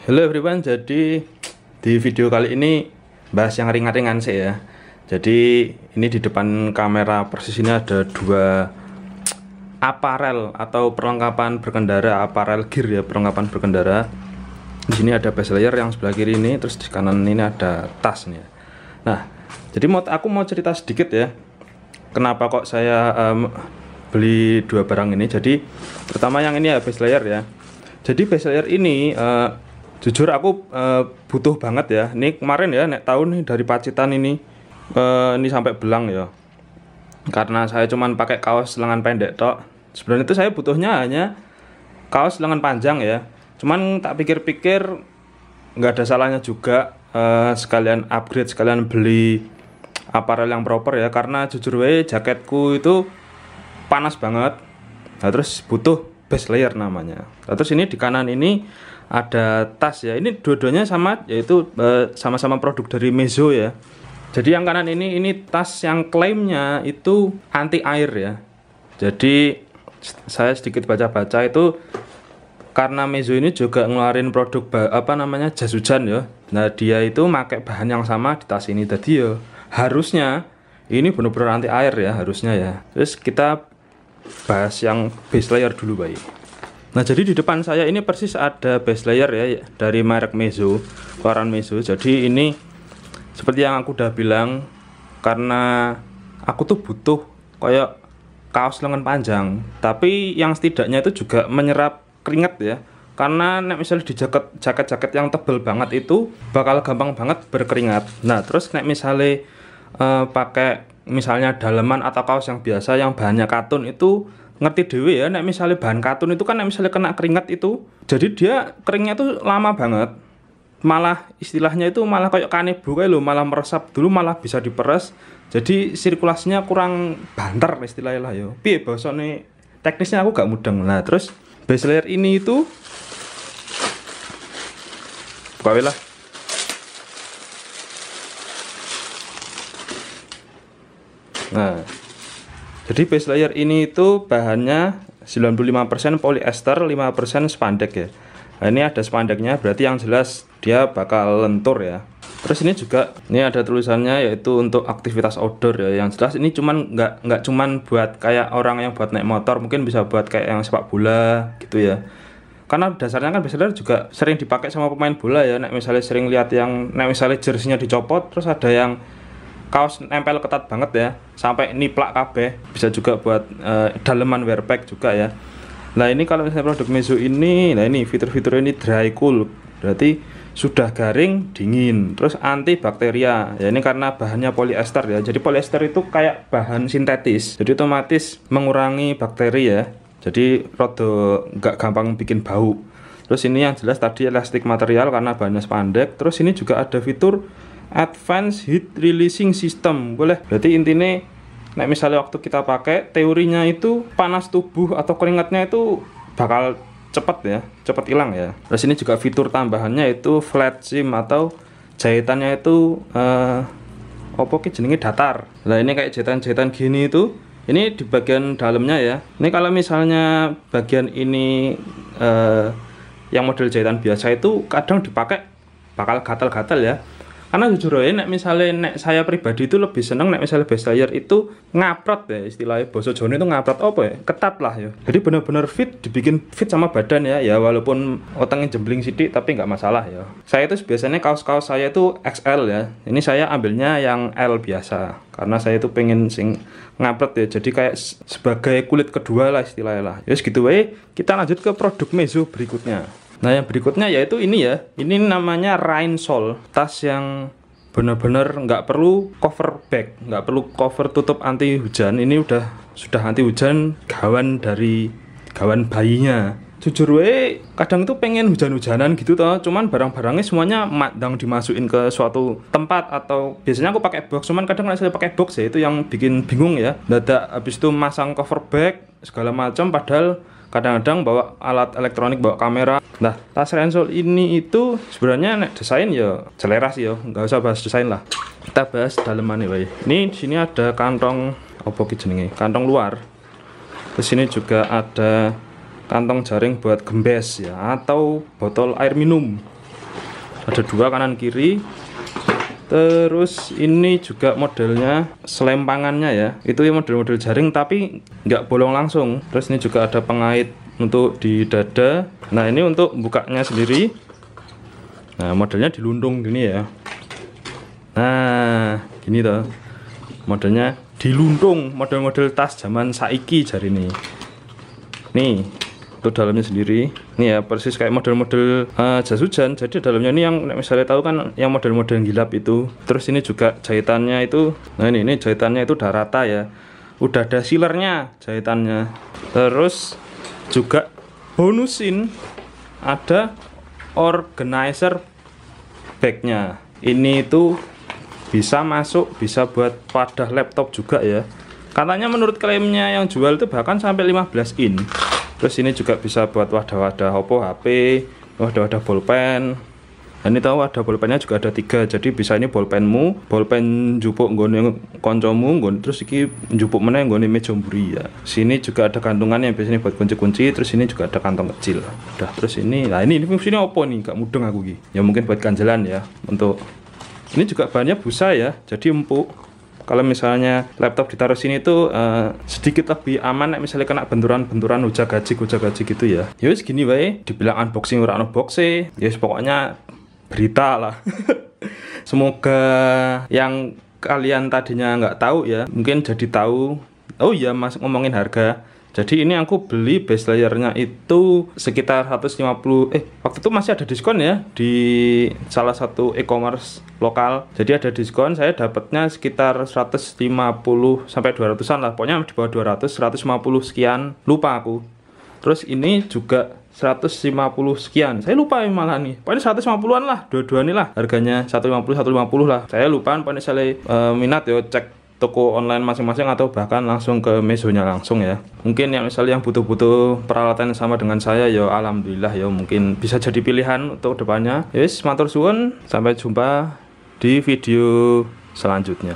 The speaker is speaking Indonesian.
Halo everyone, jadi di video kali ini bahas yang ringan-ringan sih ya. Jadi ini di depan kamera persis ini ada dua aparel atau perlengkapan berkendara, aparel gear ya, perlengkapan berkendara. Di sini ada base layer yang sebelah kiri ini, terus di kanan ini ada tas nih ya. Nah, jadi aku mau cerita sedikit ya. Kenapa kok saya beli dua barang ini? Jadi pertama yang ini ya base layer ya. Jadi base layer ini jujur aku butuh banget ya. Ini kemarin ya nek tahun nih dari Pacitan ini sampai belang ya. Karena saya cuman pakai kaos lengan pendek tok. Sebenarnya itu saya butuhnya hanya kaos lengan panjang ya. Cuman tak pikir-pikir nggak ada salahnya juga sekalian upgrade, sekalian beli aparel yang proper ya. Karena jujur wae jaketku itu panas banget. Nah, terus butuh base layer namanya. Nah, terus ini di kanan ini ada tas ya. Ini dua-duanya sama, yaitu sama-sama produk dari Mezzo ya. Jadi yang kanan ini tas yang klaimnya itu anti air ya. Jadi saya sedikit baca-baca itu karena Mezzo ini juga ngeluarin produk jas hujan ya. Nah dia itu pakai bahan yang sama di tas ini. Tadi ya harusnya ini benar-benar anti air ya harusnya ya. Terus kita bahas yang base layer dulu baik. Nah jadi di depan saya ini persis ada base layer ya dari merek Mezzo, keluaran Mezzo. Jadi ini seperti yang aku udah bilang, karena aku tuh butuh kayak kaos lengan panjang, tapi yang setidaknya itu juga menyerap keringat ya. Karena misalnya di jaket-jaket yang tebel banget itu bakal gampang banget berkeringat. Nah terus misalnya pakai misalnya daleman atau kaos yang biasa yang bahannya katun itu ngerti dewe ya, misalnya bahan katun itu kan misalnya kena keringat itu jadi dia keringnya tuh lama banget, malah istilahnya itu malah kayak kanebo kayak lo, malah meresap dulu, malah bisa diperes, jadi sirkulasinya kurang banter istilahnya lah yo. Piye bahasane teknisnya aku gak mudeng. Nah terus base layer ini itu buka lah. Nah jadi base layer ini itu bahannya 95% polyester, 5% spandek ya. Nah, ini ada spandeknya, berarti yang jelas dia bakal lentur ya. Terus ini juga ini ada tulisannya yaitu untuk aktivitas outdoor ya. Yang jelas ini cuman nggak cuman buat kayak orang yang buat naik motor, mungkin bisa buat kayak yang sepak bola gitu ya. Karena dasarnya kan base layer juga sering dipakai sama pemain bola ya. Nek misalnya sering lihat yang misalnya jersey-nya dicopot, terus ada yang kaos nempel ketat banget ya sampai niplak kabeh, bisa juga buat daleman wearpack juga ya. Nah ini kalau misalnya produk Mezzo ini, nah ini fitur-fitur ini dry cool, berarti sudah garing dingin, terus anti bakteria ya. Ini karena bahannya polyester ya, jadi polyester itu kayak bahan sintetis, jadi otomatis mengurangi bakteri ya, jadi rada nggak gampang bikin bau. Terus ini yang jelas tadi elastic material karena bahannya spandek. Terus ini juga ada fitur Advanced Heat Releasing System, boleh. Berarti intinya, misalnya waktu kita pakai, teorinya itu panas tubuh atau keringatnya itu bakal cepet ya, cepet hilang ya. Terus ini juga fitur tambahannya itu flat seam atau jahitannya itu jenenge datar. Nah ini kayak jahitan-jahitan gini itu, ini di bagian dalamnya ya. Ini kalau misalnya bagian ini yang model jahitan biasa itu kadang dipakai bakal gatal-gatal ya. Karena jujur aja misalnya saya pribadi itu lebih seneng misalnya base layer itu ngaprot ya, istilahnya bahasa Jawa itu ngaprot apa ya, ketat lah ya. Jadi benar-benar dibikin fit sama badan ya. Ya walaupun otengnya jembling sidik tapi nggak masalah ya. Saya itu biasanya kaos-kaos saya itu XL ya. Ini saya ambilnya yang L biasa karena saya itu pengen sing ngaprot ya. Jadi kayak sebagai kulit kedua lah istilahnya lah. Ya segitu wae, kita lanjut ke produk Mezzo berikutnya. Nah yang berikutnya yaitu ini ya, ini namanya Rain Sol, tas yang benar-benar nggak perlu cover bag, nggak perlu cover tutup anti hujan. Ini sudah anti hujan, gawan bayinya. Jujur we kadang tuh pengen hujan-hujanan gitu toh, cuman barang-barangnya semuanya madang dimasukin ke suatu tempat, atau biasanya aku pakai box, cuman kadang saya pakai box ya, itu yang bikin bingung ya. Dadak habis itu masang cover bag segala macam, padahal kadang-kadang bawa alat elektronik, bawa kamera. Nah, tas Rain Sol ini itu sebenarnya desain ya selera sih ya, nggak usah bahas desain lah. Kita bahas dalemannya wae. Ini di sini ada kantong kantong luar. Di sini juga ada kantong jaring buat gembes ya, atau botol air minum. ada dua kanan kiri. Terus ini juga modelnya selempangannya ya, itu ya model-model jaring tapi nggak bolong langsung. Terus ini juga ada pengait untuk di dada. Nah ini untuk bukanya sendiri. Nah modelnya diluntung gini ya. Nah gini toh modelnya diluntung, model-model tas zaman saiki jari ini. Nih untuk dalamnya sendiri ini ya persis kayak model-model jas hujan. Jadi dalamnya ini yang misalnya tahu kan yang model-model gilap itu. Terus ini juga jahitannya itu, nah ini jahitannya itu udah rata ya, udah ada sealernya jahitannya. Terus juga bonusin ada organizer bagnya. Ini itu bisa masuk, bisa buat wadah laptop juga ya. Katanya menurut klaimnya yang jual itu bahkan sampai 15 in. Terus ini juga bisa buat wadah-wadah Oppo HP, wadah-wadah bolpen. Dan ini tahu wadah bolpennya juga ada 3. Jadi bisa ini bolpenmu, bolpen jupuk nggone koncomu, terus iki jupuk meneh nggone meja mburi ya. Sini juga ada gantungan yang biasanya buat kunci-kunci, terus ini juga ada kantong kecil. Udah, terus ini. Nah, ini fungsinya Oppo nih, gak mudeng aku iki. Ya mungkin buat ganjelan ya. Untuk ini juga bahannya busa ya, jadi empuk. Kalau misalnya laptop ditaruh sini tuh sedikit lebih aman misalnya kena benturan-benturan uja-gajik gitu ya. Ya wis gini wae, dibilang unboxing ora unboxing, ya pokoknya berita lah. Semoga yang kalian tadinya nggak tahu ya, mungkin jadi tahu. Oh iya, Mas ngomongin harga. Jadi ini aku beli base layernya itu sekitar 150, waktu itu masih ada diskon ya di salah satu e-commerce lokal. Jadi ada diskon, saya dapatnya sekitar 150 sampai 200-an lah. Pokoknya di bawah 200, 150 sekian, lupa aku. Terus ini juga 150 sekian. Saya lupa malah nih. Pokoknya 150-an lah, dua-dua nih lah. Harganya 150 lah. Saya lupa, pokoknya saya minat yo cek toko online masing-masing atau bahkan langsung ke mesonya langsung ya. Mungkin yang misalnya yang butuh-butuh peralatan yang sama dengan saya ya alhamdulillah ya mungkin bisa jadi pilihan untuk depannya. Yes, matur suwun, sampai jumpa di video selanjutnya.